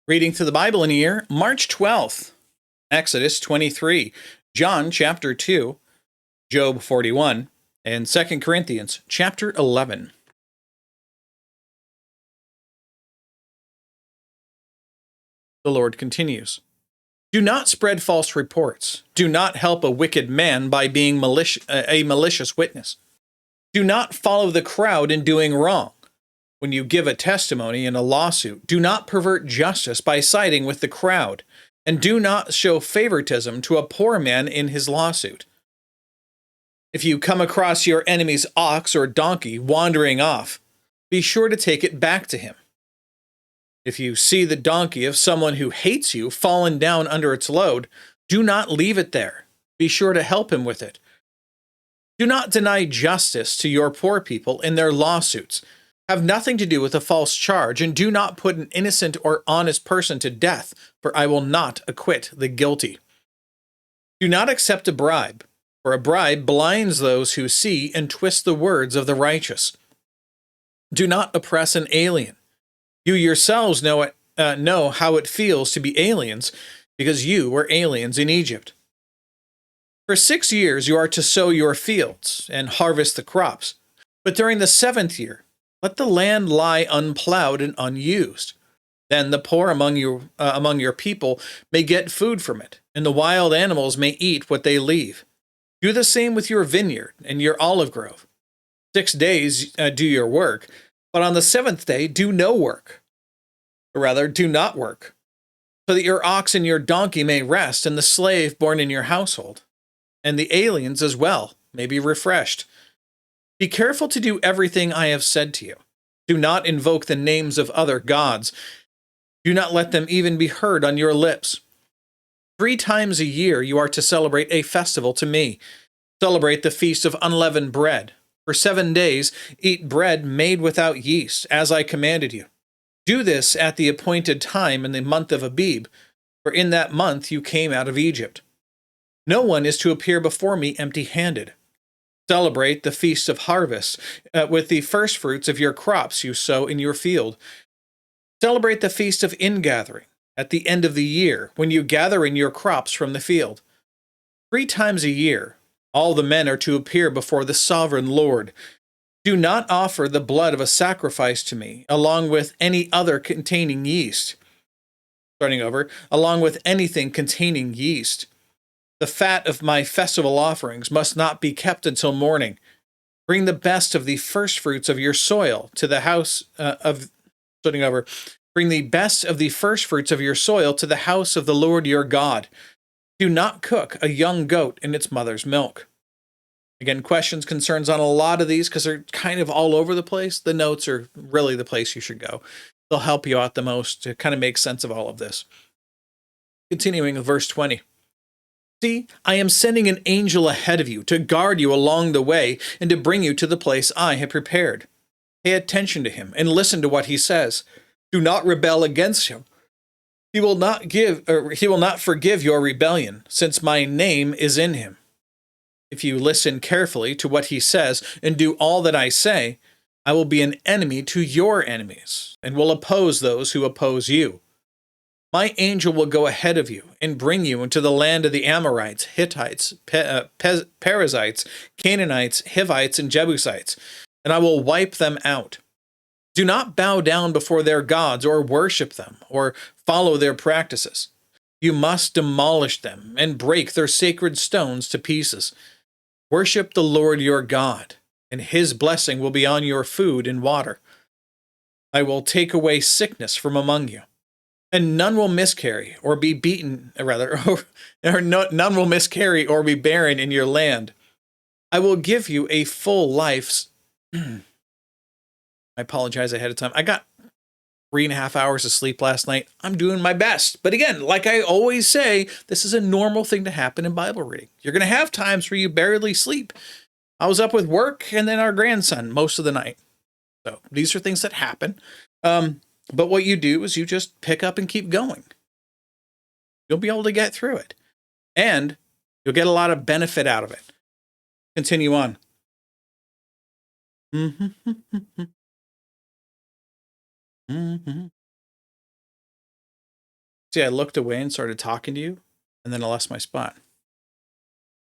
Reading through the Bible in a year, March 12th, Exodus 23, John chapter 2, Job 41, and 2 Corinthians chapter 11. The Lord continues. Do not spread false reports. Do not help a wicked man by being a malicious witness. Do not follow the crowd in doing wrong. When you give a testimony in a lawsuit, do not pervert justice by siding with the crowd, and do not show favoritism to a poor man in his lawsuit. If you come across your enemy's ox or donkey wandering off, be sure to take it back to him. If you see the donkey of someone who hates you fallen down under its load, do not leave it there. Be sure to help him with it. Do not deny justice to your poor people in their lawsuits. Have nothing to do with a false charge, and do not put an innocent or honest person to death, for I will not acquit the guilty. Do not accept a bribe, for a bribe blinds those who see and twists the words of the righteous. Do not oppress an alien. You yourselves know how it feels to be aliens, because you were aliens in Egypt. For 6 years you are to sow your fields and harvest the crops, but during the 7th year, let the land lie unplowed and unused. Then the poor among your people may get food from it, and the wild animals may eat what they leave. Do the same with your vineyard and your olive grove. 6 days do your work, but on the 7th day do no work. Or rather, do not work, so that your ox and your donkey may rest, and the slave born in your household, and the aliens as well, may be refreshed. Be careful to do everything I have said to you. Do not invoke the names of other gods. Do not let them even be heard on your lips. 3 times a year you are to celebrate a festival to me. Celebrate the Feast of Unleavened Bread. For 7 days eat bread made without yeast, as I commanded you. Do this at the appointed time in the month of Abib, for in that month you came out of Egypt. No one is to appear before me empty-handed. Celebrate the Feast of Harvest with the firstfruits of your crops you sow in your field. Celebrate the Feast of Ingathering at the end of the year, when you gather in your crops from the field. 3 times a year, all the men are to appear before the sovereign Lord. Do not offer the blood of a sacrifice to me, along with any other containing yeast. Along with anything containing yeast. The fat of my festival offerings must not be kept until morning. Bring the best of the firstfruits of your soil to the house Bring the best of the firstfruits of your soil to the house of the Lord your God. Do not cook a young goat in its mother's milk. Again, questions, concerns on a lot of these because they're kind of all over the place. The notes are really the place you should go. They'll help you out the most to kind of make sense of all of this. Continuing with verse 20. See, I am sending an angel ahead of you to guard you along the way and to bring you to the place I have prepared. Pay attention to him and listen to what he says. Do not rebel against him. He will not forgive your rebellion, since my name is in him. If you listen carefully to what he says and do all that I say, I will be an enemy to your enemies and will oppose those who oppose you. My angel will go ahead of you and bring you into the land of the Amorites, Hittites, Perizzites, Canaanites, Hivites, and Jebusites, and I will wipe them out. Do not bow down before their gods or worship them or follow their practices. You must demolish them and break their sacred stones to pieces. Worship the Lord your God, and his blessing will be on your food and water. I will take away sickness from among you. And none will miscarry or be none will miscarry or be barren in your land. I will give you a full life's. I apologize ahead of time. I got 3.5 hours of sleep last night. I'm doing my best. But again, like I always say, this is a normal thing to happen in Bible reading. You're going to have times where you barely sleep. I was up with work and then our grandson most of the night. So these are things that happen. But what you do is you just pick up and keep going. You'll be able to get through it. And you'll get a lot of benefit out of it. Continue on. See, I looked away and started talking to you, and then I lost my spot.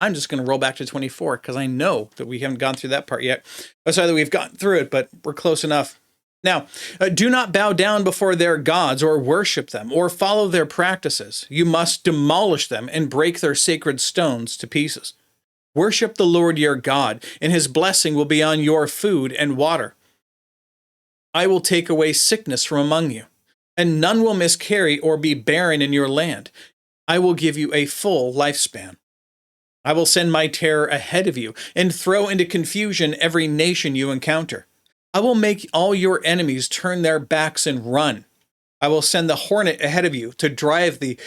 I'm just going to roll back to 24 because I know that we haven't gone through that part yet. Oh, sorry that we've gotten through it, but we're close enough. Now, do not bow down before their gods or worship them or follow their practices. You must demolish them and break their sacred stones to pieces. Worship the Lord your God, and his blessing will be on your food and water. I will take away sickness from among you, and none will miscarry or be barren in your land. I will give you a full lifespan. I will send my terror ahead of you and throw into confusion every nation you encounter. I will make all your enemies turn their backs and run. I will send the hornet ahead of you to drive the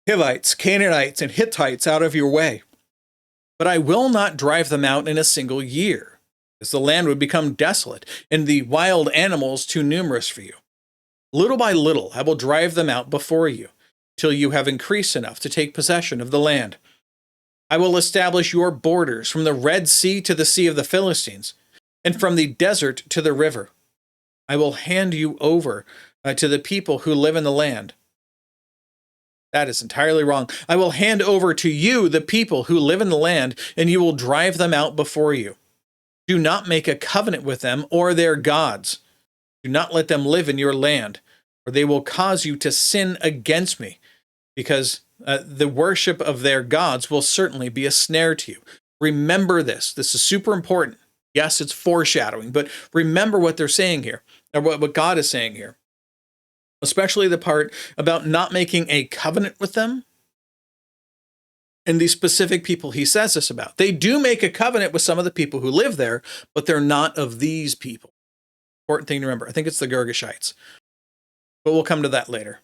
Hivites, Canaanites, and Hittites out of your way. But I will not drive them out in a single year, as the land would become desolate and the wild animals too numerous for you. Little by little I will drive them out before you, till you have increased enough to take possession of the land. I will establish your borders from the Red Sea to the Sea of the Philistines, and from the desert to the river. I will hand you over to the people who live in the land. That is entirely wrong. I will hand over to you the people who live in the land, and you will drive them out before you. Do not make a covenant with them or their gods. Do not let them live in your land, or they will cause you to sin against me, because the worship of their gods will certainly be a snare to you. Remember this. This is super important. Yes, it's foreshadowing, but remember what they're saying here, or what God is saying here. Especially the part about not making a covenant with them and the specific people he says this about. They do make a covenant with some of the people who live there, but they're not of these people. Important thing to remember. I think it's the Girgashites, but we'll come to that later.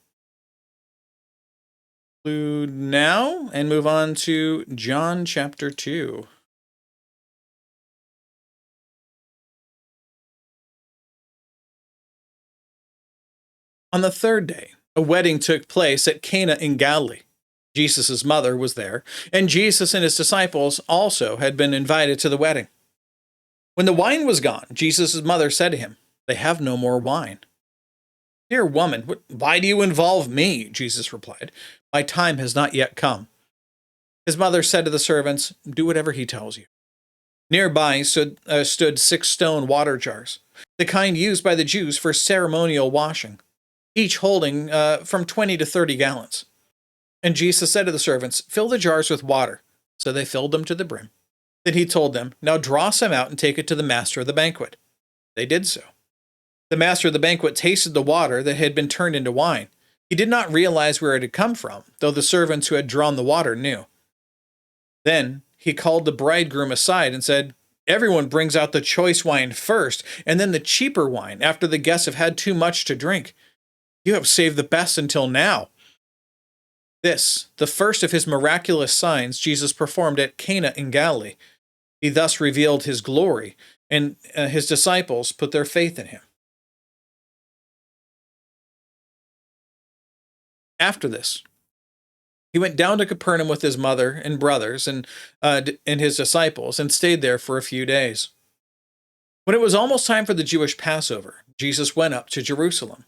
Conclude now and move on to John chapter 2. On the third day, a wedding took place at Cana in Galilee. Jesus' mother was there, and Jesus and his disciples also had been invited to the wedding. When the wine was gone, Jesus' mother said to him, "They have no more wine." "Dear woman, why do you involve me?" Jesus replied. "My time has not yet come." His mother said to the servants, "Do whatever he tells you." Nearby stood 6 stone water jars, the kind used by the Jews for ceremonial washing, each holding from 20 to 30 gallons. And Jesus said to the servants, "Fill the jars with water." So they filled them to the brim. Then he told them, "Now draw some out and take it to the master of the banquet." They did so. The master of the banquet tasted the water that had been turned into wine. He did not realize where it had come from, though the servants who had drawn the water knew. Then he called the bridegroom aside and said, "Everyone brings out the choice wine first, and then the cheaper wine after the guests have had too much to drink. You have saved the best until now." This, the first of his miraculous signs Jesus performed at Cana in Galilee. He thus revealed his glory, and his disciples put their faith in him. After this, he went down to Capernaum with his mother and brothers and his disciples, and stayed there for a few days. When it was almost time for the Jewish Passover, Jesus went up to Jerusalem.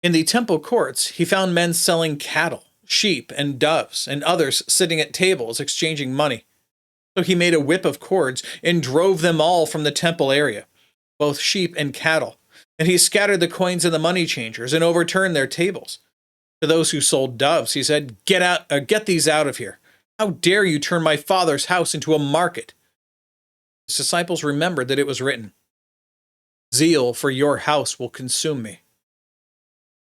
In the temple courts, he found men selling cattle, sheep, and doves, and others sitting at tables exchanging money. So he made a whip of cords and drove them all from the temple area, both sheep and cattle. And he scattered the coins of the money changers and overturned their tables. To those who sold doves, he said, "Get these out of here. How dare you turn my Father's house into a market?" His disciples remembered that it was written, "Zeal for your house will consume me."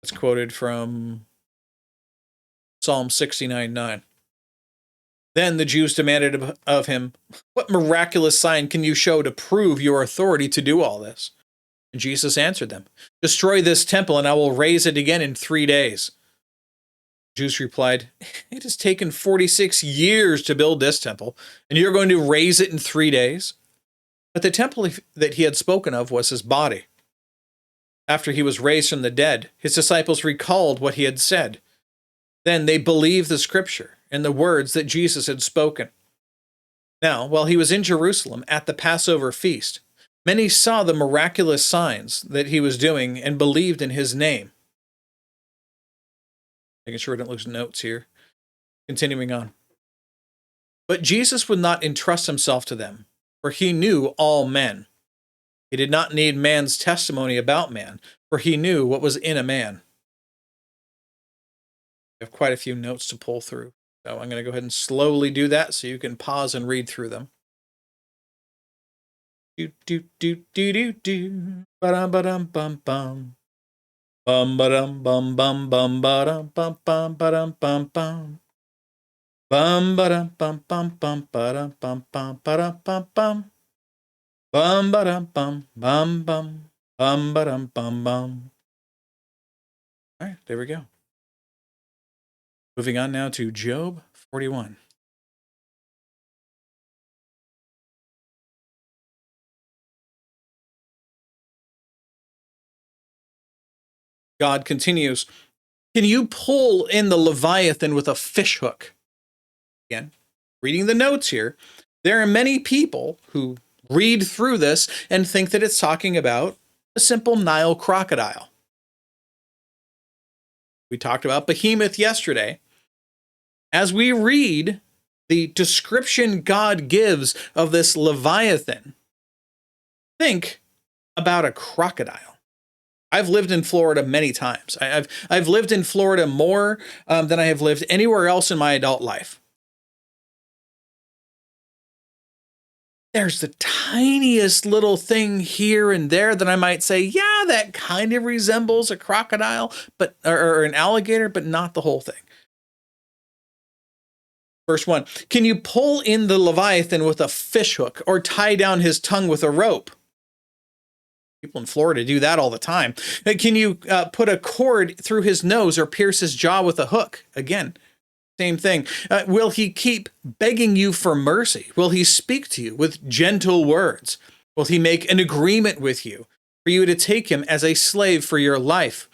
It's quoted from Psalm 69:9. Then the Jews demanded of him, "What miraculous sign can you show to prove your authority to do all this?" And Jesus answered them, "Destroy this temple, and I will raise it again in 3 days." The Jews replied, "It has taken 46 years to build this temple, and you're going to raise it in 3 days?" But the temple that he had spoken of was his body. After he was raised from the dead, his disciples recalled what he had said. Then they believed the scripture and the words that Jesus had spoken. Now, while he was in Jerusalem at the Passover feast, many saw the miraculous signs that he was doing and believed in his name. Making sure I don't lose notes here. Continuing on. But Jesus would not entrust himself to them, for he knew all men. He did not need man's testimony about man, for he knew what was in a man. I have quite a few notes to pull through, so I'm going to go ahead and slowly do that so you can pause and read through them. Do do do do do do. Ba-dum ba-dum bum bum. Bum ba-dum bum bum bum ba-dum bum bum ba-dum bum bum. Bum ba-dum bum bum bum ba-dum bum bum ba-dum bum bum. Bum ba-dum bum bum bum. Bum ba-dum bum bum. All right, there we go. Moving on now to Job 41. God continues, can you pull in the Leviathan with a fishhook? Again, reading the notes here, there are many people who read through this and think that it's talking about a simple Nile crocodile. We talked about Behemoth yesterday. As we read the description God gives of this Leviathan, think about a crocodile. I've lived in Florida many times. I've lived in Florida more than I have lived anywhere else in my adult life. There's the tiniest little thing here and there that I might say, yeah, that kind of resembles a crocodile, but or an alligator, but not the whole thing. Verse 1, can you pull in the Leviathan with a fishhook or tie down his tongue with a rope? People in Florida do that all the time. Can you put a cord through his nose or pierce his jaw with a hook? Again, same thing. Will he keep begging you for mercy? Will he speak to you with gentle words? Will he make an agreement with you for you to take him as a slave for your life?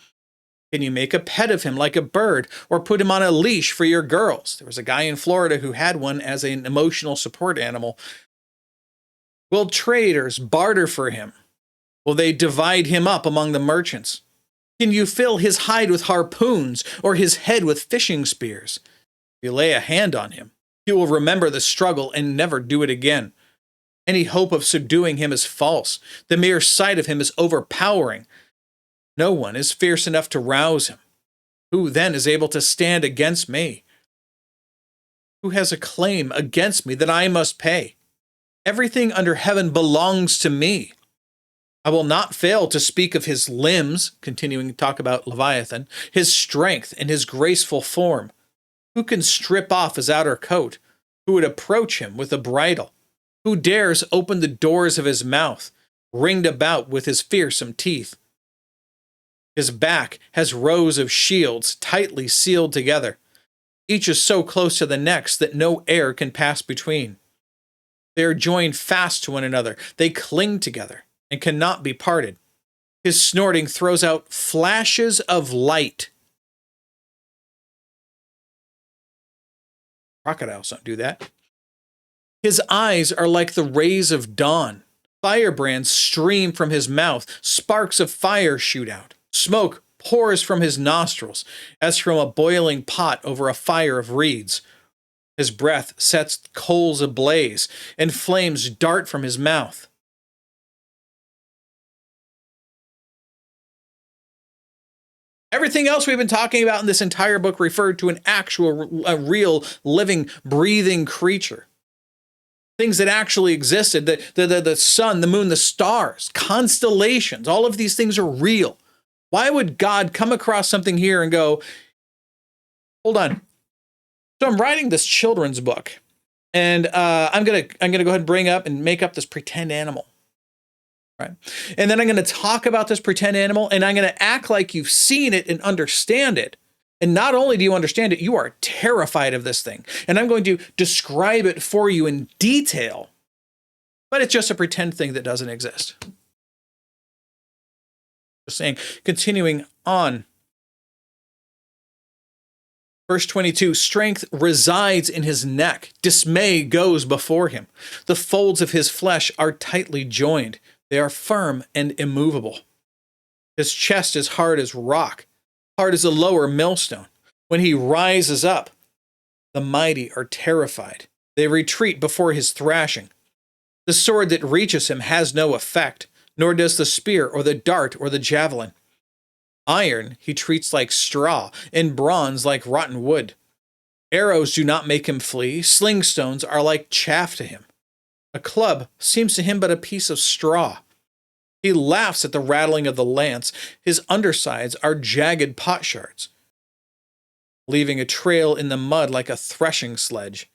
Can you make a pet of him like a bird or put him on a leash for your girls? There was a guy in Florida who had one as an emotional support animal. Will traders barter for him? Will they divide him up among the merchants? Can you fill his hide with harpoons or his head with fishing spears? If you lay a hand on him, he will remember the struggle and never do it again. Any hope of subduing him is false. The mere sight of him is overpowering. No one is fierce enough to rouse him. Who then is able to stand against me? Who has a claim against me that I must pay? Everything under heaven belongs to me. I will not fail to speak of his limbs, continuing to talk about Leviathan, his strength and his graceful form. Who can strip off his outer coat? Who would approach him with a bridle? Who dares open the doors of his mouth, ringed about with his fearsome teeth? His back has rows of shields tightly sealed together. Each is so close to the next that no air can pass between. They are joined fast to one another. They cling together and cannot be parted. His snorting throws out flashes of light. Crocodiles don't do that. His eyes are like the rays of dawn. Firebrands stream from his mouth. Sparks of fire shoot out. Smoke pours from his nostrils, as from a boiling pot over a fire of reeds. His breath sets coals ablaze, and flames dart from his mouth. Everything else we've been talking about in this entire book referred to an actual, a real, living, breathing creature. Things that actually existed, the sun, the moon, the stars, constellations, all of these things are real. Why would God come across something here and go, hold on. So I'm writing this children's book, and I'm gonna go ahead and bring up and make up this pretend animal. Right? And then I'm going to talk about this pretend animal, and I'm going to act like you've seen it and understand it. And not only do you understand it, you are terrified of this thing. And I'm going to describe it for you in detail. But it's just a pretend thing that doesn't exist. Just saying, continuing on. Verse 22, strength resides in his neck. Dismay goes before him. The folds of his flesh are tightly joined. They are firm and immovable. His chest is hard as rock, hard as a lower millstone. When he rises up, the mighty are terrified. They retreat before his thrashing. The sword that reaches him has no effect, nor does the spear or the dart or the javelin. Iron he treats like straw, and bronze like rotten wood. Arrows do not make him flee. Sling stones are like chaff to him. A club seems to him but a piece of straw. He laughs at the rattling of the lance. His undersides are jagged potsherds, leaving a trail in the mud like a threshing sledge.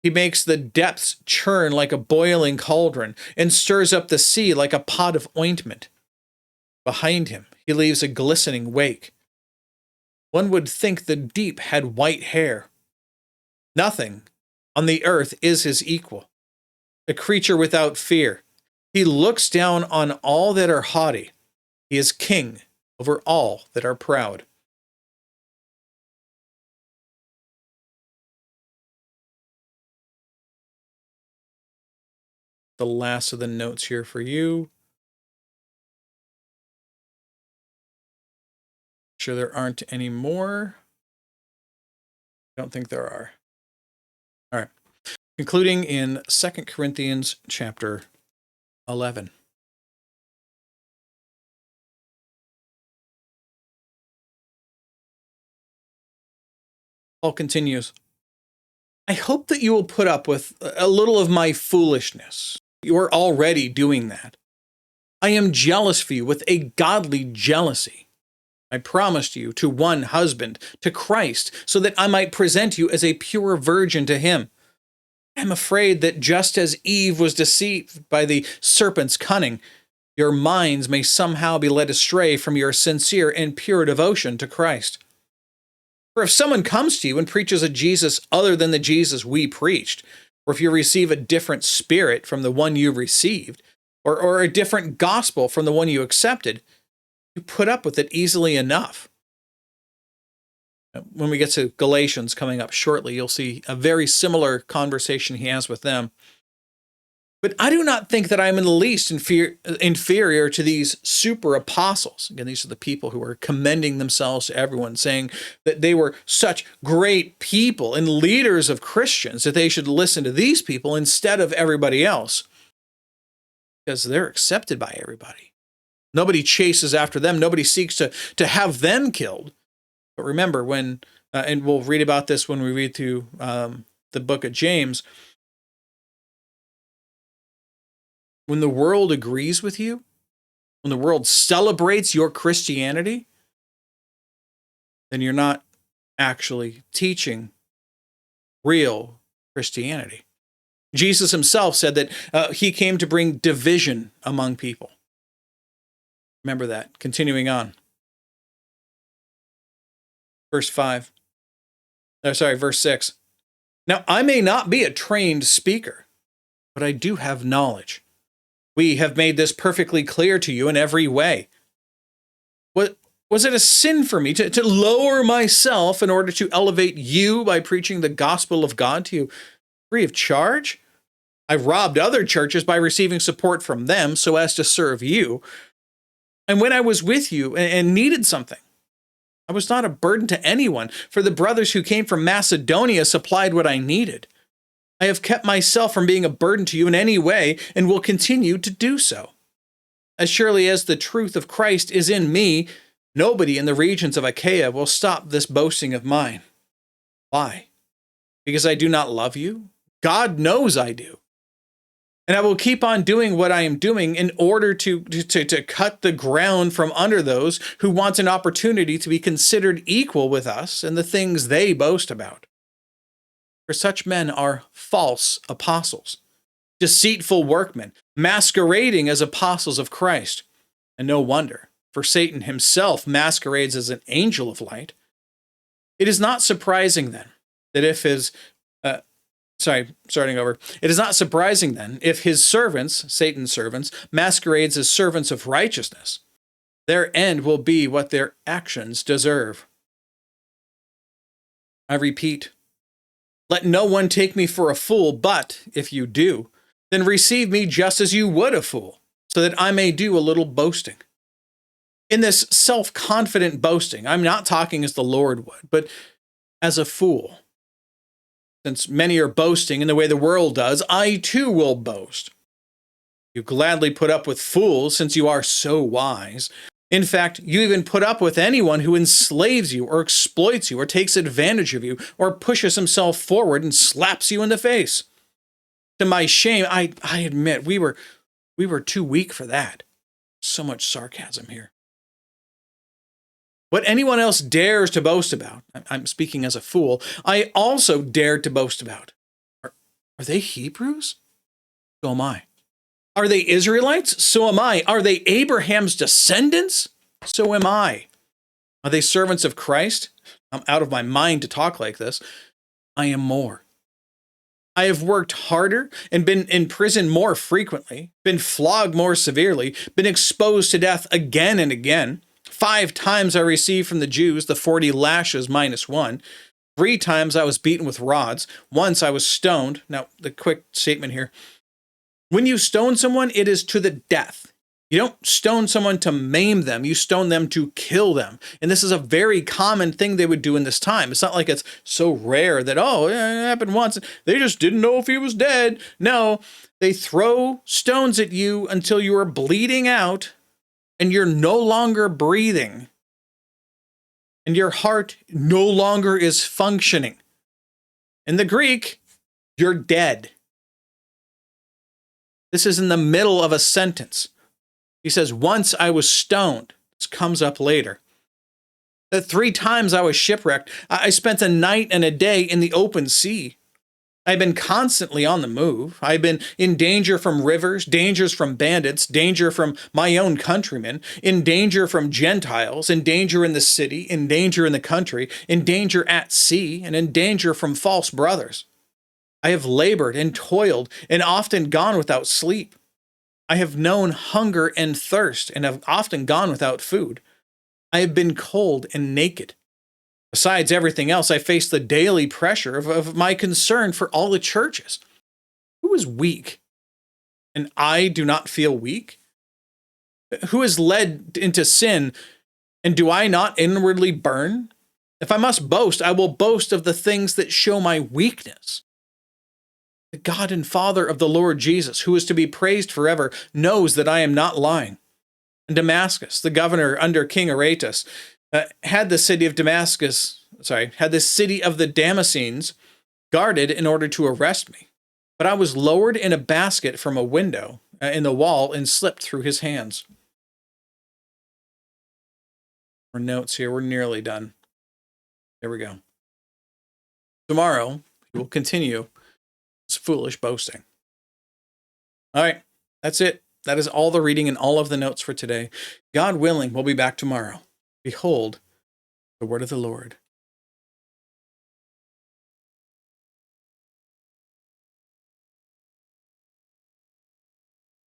He makes the depths churn like a boiling cauldron and stirs up the sea like a pot of ointment. Behind him, he leaves a glistening wake. One would think the deep had white hair. Nothing on the earth is his equal. A creature without fear. He looks down on all that are haughty. He is king over all that are proud. The last of the notes here for you. Sure there aren't any more. I don't think there are. All right. Concluding in 2 Corinthians chapter 11. Paul continues, I hope that you will put up with a little of my foolishness. You are already doing that. I am jealous for you with a godly jealousy. I promised you to one husband, to Christ, so that I might present you as a pure virgin to him. I am afraid that just as Eve was deceived by the serpent's cunning, your minds may somehow be led astray from your sincere and pure devotion to Christ. For if someone comes to you and preaches a Jesus other than the Jesus we preached, or if you receive a different spirit from the one you received, or a different gospel from the one you accepted, you put up with it easily enough. When we get to Galatians coming up shortly, you'll see a very similar conversation he has with them. But I do not think that I am in the least inferior to these super apostles. Again, these are the people who are commending themselves to everyone, saying that they were such great people and leaders of Christians that they should listen to these people instead of everybody else, because they're accepted by everybody. Nobody chases after them. Nobody seeks to have them killed. But remember, when, and we'll read about this when we read through the book of James, when the world agrees with you, when the world celebrates your Christianity, then you're not actually teaching real Christianity. Jesus himself said that he came to bring division among people. Remember that. Continuing on. Verse 6. Now, I may not be a trained speaker, but I do have knowledge. We have made this perfectly clear to you in every way. Was it a sin for me to lower myself in order to elevate you by preaching the gospel of God to you free of charge? I robbed other churches by receiving support from them so as to serve you. And when I was with you and needed something, I was not a burden to anyone, for the brothers who came from Macedonia supplied what I needed. I have kept myself from being a burden to you in any way and will continue to do so. As surely as the truth of Christ is in me, nobody in the regions of Achaia will stop this boasting of mine. Why? Because I do not love you? God knows I do. And I will keep on doing what I am doing in order to cut the ground from under those who want an opportunity to be considered equal with us in the things they boast about. For such men are false apostles, deceitful workmen, masquerading as apostles of Christ. And no wonder, for Satan himself masquerades as an angel of light. It is not surprising then that if his It is not surprising then if his servants, Satan's servants, masquerades as servants of righteousness. Their end will be what their actions deserve. I repeat, let no one take me for a fool, but if you do, then receive me just as you would a fool, so that I may do a little boasting. In this self-confident boasting, I'm not talking as the Lord would, but as a fool. Since many are boasting in the way the world does, I too will boast. You gladly put up with fools since you are so wise. In fact, you even put up with anyone who enslaves you or exploits you or takes advantage of you or pushes himself forward and slaps you in the face. To my shame, I admit we were too weak for that. So much sarcasm here. What anyone else dares to boast about, I'm speaking as a fool, I also dared to boast about. Are they Hebrews? So am I. Are they Israelites? So am I. Are they Abraham's descendants? So am I. Are they servants of Christ? I'm out of my mind to talk like this. I am more. I have worked harder and been in prison more frequently, been flogged more severely, been exposed to death again and again. 5 times I received from the Jews the 40 lashes minus 1. 3 times I was beaten with rods. Once I was stoned. Now, the quick statement here. When you stone someone, it is to the death. You don't stone someone to maim them. You stone them to kill them. And this is a very common thing they would do in this time. It's not like it's so rare that, oh, it happened once. They just didn't know if he was dead. No, they throw stones at you until you are bleeding out and you're no longer breathing. And your heart no longer is functioning. In the Greek, you're dead. This is in the middle of a sentence. He says, once I was stoned. This comes up later. That 3 times I was shipwrecked. I spent a night and a day in the open sea. I've been constantly on the move. I've been in danger from rivers, dangers from bandits, danger from my own countrymen, in danger from Gentiles, in danger in the city, in danger in the country, in danger at sea, and in danger from false brothers. I have labored and toiled and often gone without sleep. I have known hunger and thirst and have often gone without food. I have been cold and naked. Besides everything else, I face the daily pressure of my concern for all the churches. Who is weak? And I do not feel weak? Who is led into sin? And do I not inwardly burn? If I must boast, I will boast of the things that show my weakness. The God and Father of the Lord Jesus, who is to be praised forever, knows that I am not lying. And Damascus, the governor under King Aretas, had the city of the Damascenes guarded in order to arrest me. But I was lowered in a basket from a window in the wall and slipped through his hands. Our notes here, we're nearly done. There we go. Tomorrow, we will continue this foolish boasting. All right, that's it. That is all the reading and all of the notes for today. God willing, we'll be back tomorrow. Behold, the word of the Lord.